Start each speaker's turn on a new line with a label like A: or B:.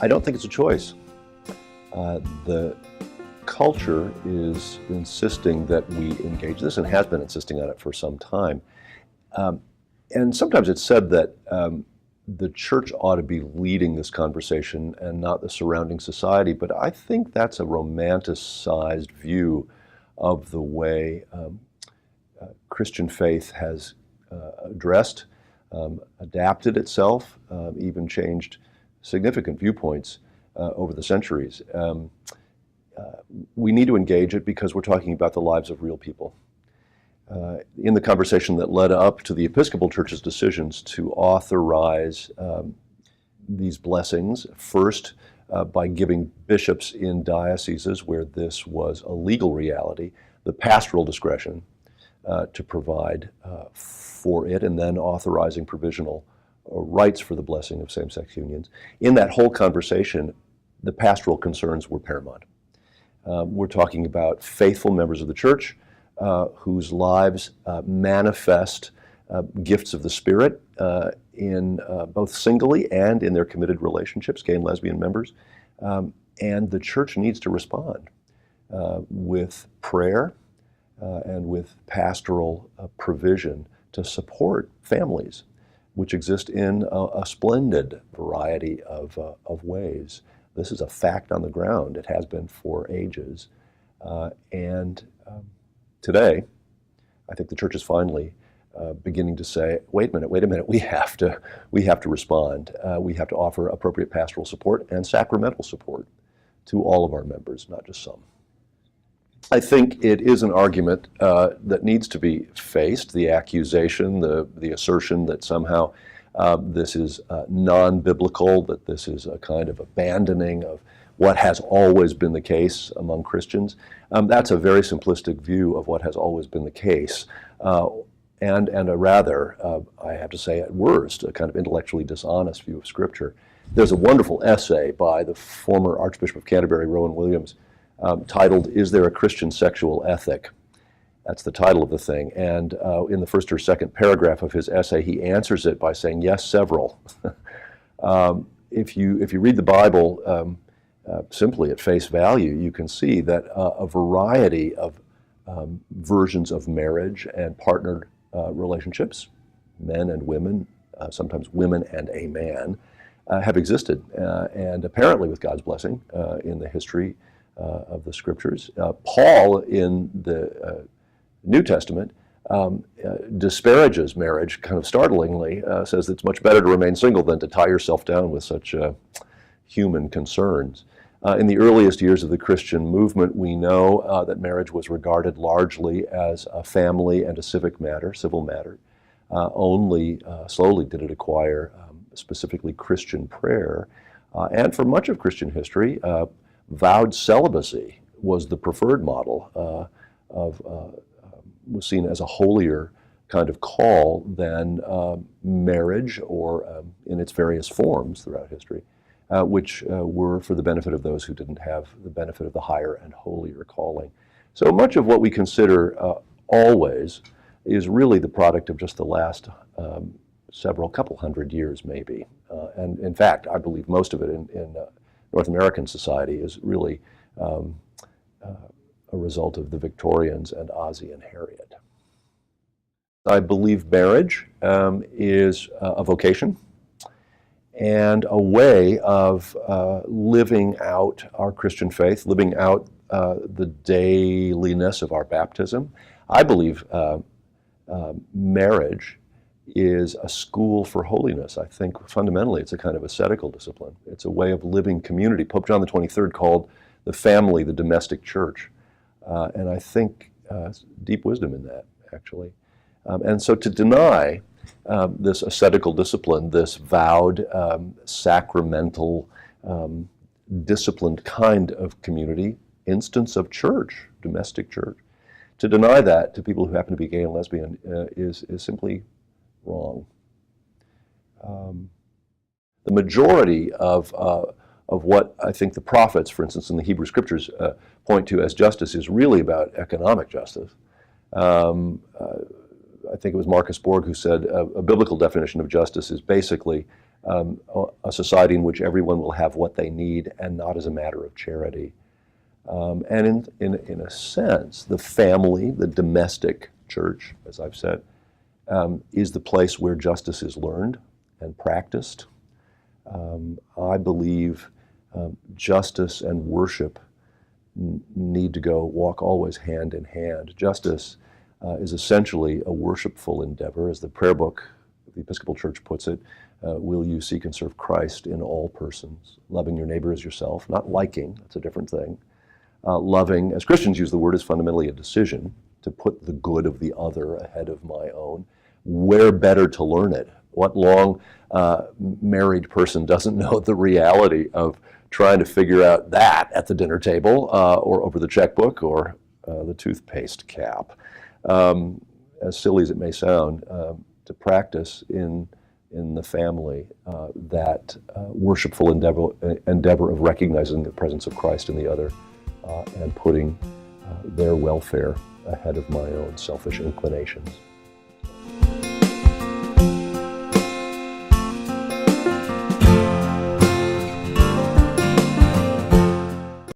A: I don't think it's a choice. The culture is insisting that we engage this and has been insisting on it for some time. And sometimes it's said that the church ought to be leading this conversation and not the surrounding society, but I think that's a romanticized view of the way Christian faith has addressed, adapted itself, even changed significant viewpoints over the centuries. We need to engage it because we're talking about the lives of real people. In the conversation that led up to the Episcopal Church's decisions to authorize these blessings, first by giving bishops in dioceses where this was a legal reality the pastoral discretion to provide for it, and then authorizing provisional rights for the blessing of same-sex unions. In that whole conversation, the pastoral concerns were paramount. We're talking about faithful members of the church whose lives manifest gifts of the Spirit in both singly and in their committed relationships, gay and lesbian members. And the church needs to respond with prayer and with pastoral provision to support families, which exist in a splendid variety of ways. This is a fact on the ground. It has been for ages. And today, I think the church is finally beginning to say, wait a minute, we have to respond. We have to offer appropriate pastoral support and sacramental support to all of our members, not just some. I think it is an argument that needs to be faced, the accusation, the assertion that somehow this is non-biblical, that this is a kind of abandoning of what has always been the case among Christians. That's a very simplistic view of what has always been the case, and a rather, I have to say at worst, a kind of intellectually dishonest view of Scripture. There's a wonderful essay by the former Archbishop of Canterbury, Rowan Williams, titled, "Is There a Christian Sexual Ethic?" That's the title of the thing. And in the first or second paragraph of his essay, he answers it by saying, yes, several. If you read the Bible simply at face value, you can see that a variety of versions of marriage and partnered relationships, men and women, sometimes women and a man, have existed, and apparently with God's blessing in the history of the Scriptures. Paul in the New Testament disparages marriage kind of startlingly, says it's much better to remain single than to tie yourself down with such human concerns. In the earliest years of the Christian movement, we know that marriage was regarded largely as a family and a civic matter, civil matter. Only slowly did it acquire specifically Christian prayer. And for much of Christian history, vowed celibacy was the preferred model was seen as a holier kind of call than marriage or in its various forms throughout history, which were for the benefit of those who didn't have the benefit of the higher and holier calling. So much of what we consider always is really the product of just the last couple hundred years maybe. And in fact, I believe most of it in North American society is really a result of the Victorians and Ozzie and Harriet. I believe marriage is a vocation and a way of living out our Christian faith, living out the dailiness of our baptism. I believe marriage is a school for holiness. I think fundamentally it's a kind of ascetical discipline. It's a way of living community. Pope John XXIII called the family the domestic church. And I think deep wisdom in that, actually. And so to deny this ascetical discipline, this vowed, sacramental, disciplined kind of community, instance of church, domestic church, to deny that to people who happen to be gay and lesbian is simply wrong. The majority of what I think the prophets, for instance, in the Hebrew Scriptures, point to as justice is really about economic justice. I think it was Marcus Borg who said a biblical definition of justice is basically a society in which everyone will have what they need and not as a matter of charity. And in a sense, the family, the domestic church, as I've said, is the place where justice is learned and practiced. I believe justice and worship need to walk always hand in hand. Justice is essentially a worshipful endeavor. As the prayer book of the Episcopal Church puts it, will you seek and serve Christ in all persons, loving your neighbor as yourself, not liking, that's a different thing. Loving, as Christians use the word, is fundamentally a decision to put the good of the other ahead of my own. Where better to learn it? What long married person doesn't know the reality of trying to figure out that at the dinner table or over the checkbook or the toothpaste cap? As silly as it may sound, to practice in the family that worshipful endeavor of recognizing the presence of Christ in the other and putting their welfare ahead of my own selfish inclinations.